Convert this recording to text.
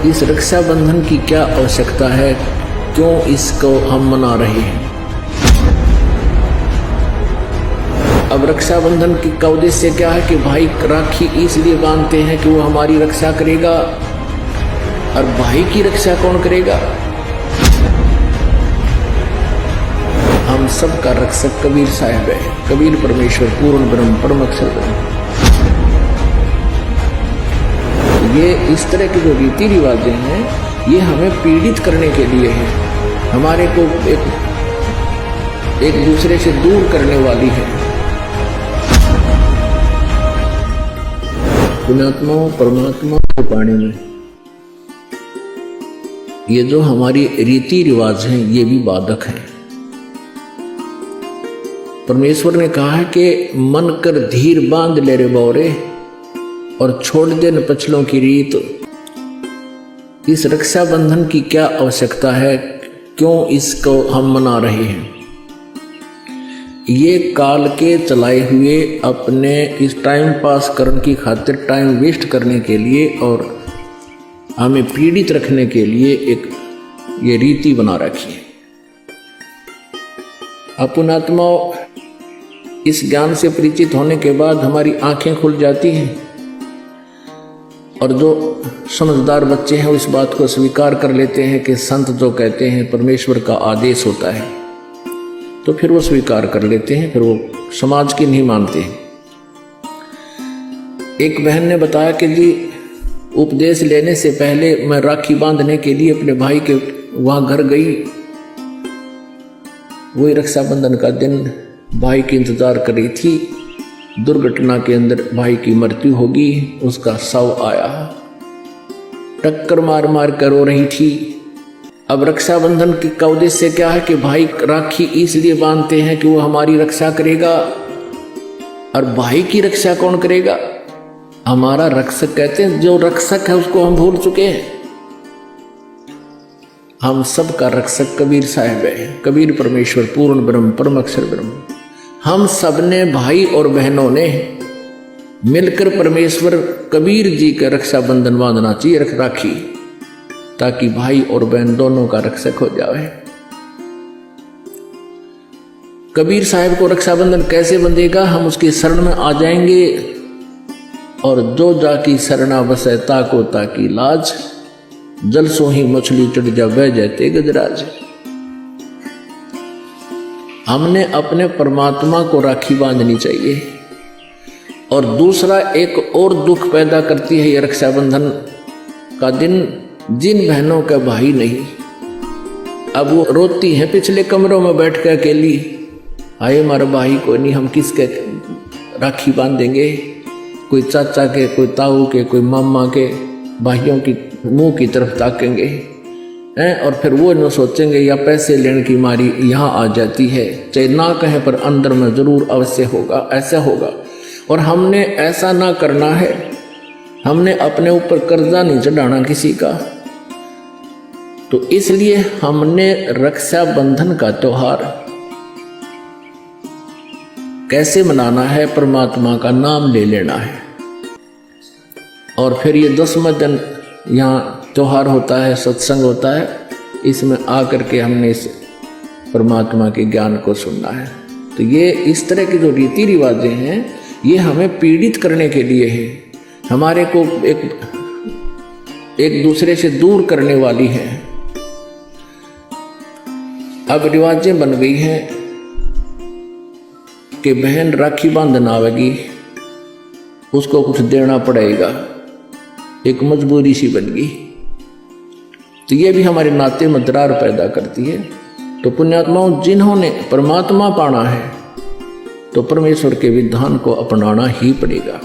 इस रक्षाबंधन की क्या आवश्यकता है, क्यों इसको हम मना रहे हैं। अब रक्षाबंधन का उद्देश्य क्या है कि भाई राखी इसलिए बांधते हैं कि वो हमारी रक्षा करेगा, और भाई की रक्षा कौन करेगा। हम सब का रक्षक कबीर साहब है, कबीर परमेश्वर पूर्ण ब्रह्म परम अक्षर ब्रह्म। ये इस तरह के जो रीति रिवाजें हैं ये हमें पीड़ित करने के लिए है, हमारे को एक दूसरे से दूर करने वाली है। पुण्यात्मा परमात्मा को पाने में ये जो हमारी रीति रिवाज हैं ये भी बाधक है। परमेश्वर ने कहा है कि मन कर धीर बांध ले रे बौरे, और छोड़ दे न पछलों की रीत। इस रक्षाबंधन की क्या आवश्यकता है, क्यों इसको हम मना रहे हैं। ये काल के चलाए हुए अपने इस टाइम पास करने की खातिर, टाइम वेस्ट करने के लिए और हमें पीड़ित रखने के लिए एक ये रीति बना रखी है। अपुणात्मा इस ज्ञान से परिचित होने के बाद हमारी आंखें खुल जाती हैं, और जो समझदार बच्चे हैं वो इस बात को स्वीकार कर लेते हैं कि संत जो कहते हैं परमेश्वर का आदेश होता है, तो फिर वो स्वीकार कर लेते हैं, फिर वो समाज की नहीं मानते हैं। एक बहन ने बताया कि जी उपदेश लेने से पहले मैं राखी बांधने के लिए अपने भाई के वहां घर गई। वही रक्षाबंधन का दिन भाई की इंतजार कर रही थी। दुर्घटना के अंदर भाई की मृत्यु होगी, उसका शव आया, टक्कर मार मार कर रो रही थी। अब रक्षाबंधन का उद्देश्य क्या है कि भाई राखी इसलिए बांधते हैं कि वो हमारी रक्षा करेगा, और भाई की रक्षा कौन करेगा। हमारा रक्षक कहते हैं, जो रक्षक है उसको हम भूल चुके हैं। हम सब का रक्षक कबीर साहब है, कबीर परमेश्वर पूर्ण ब्रह्म परम अक्षर ब्रह्म। हम सब ने भाई और बहनों ने मिलकर परमेश्वर कबीर जी का रक्षाबंधन बांधना चाहिए, राखी, ताकि भाई और बहन दोनों का रक्षक हो जाए। कबीर साहब को रक्षाबंधन कैसे बंधेगा, हम उसकी शरण में आ जाएंगे, और जो जाकी शरणा बसे ताको ताकी लाज, जल सो ही मछली चढ़ जा बह जाते गजराज। हमने अपने परमात्मा को राखी बांधनी चाहिए। और दूसरा एक और दुख पैदा करती है ये रक्षाबंधन का दिन, जिन बहनों का भाई नहीं, अब वो रोती हैं पिछले कमरों में बैठ कर अकेली, आए हमारा भाई को नहीं, हम किसके राखी बांधेंगे। कोई चाचा के, कोई ताऊ के, कोई मामा के भाइयों की मुंह की तरफ ताकेंगे हैं, और फिर वो न सोचेंगे या पैसे लेने की मारी यहाँ आ जाती है, चाहे ना कहें पर अंदर में जरूर अवश्य होगा, ऐसा होगा। और हमने ऐसा ना करना है, हमने अपने ऊपर कर्जा नहीं चढ़ाना किसी का। तो इसलिए हमने रक्षाबंधन का त्योहार कैसे मनाना है, परमात्मा का नाम ले लेना है। और फिर ये 10वां दिन यहाँ त्योहार होता है, सत्संग होता है, इसमें आकर के हमने इस परमात्मा के ज्ञान को सुनना है। तो ये इस तरह के जो रीति रिवाजें हैं ये हमें पीड़ित करने के लिए है, हमारे को एक दूसरे से दूर करने वाली है। अब रिवाजें बन गई हैं कि बहन राखी बांधना आवेगी, उसको कुछ देना पड़ेगा, एक मजबूरी सी बन गई। तो ये भी हमारे नाते में दरार पैदा करती है। तो पुण्यात्माओं, जिन्होंने परमात्मा पाना है तो परमेश्वर के विधान को अपनाना ही पड़ेगा।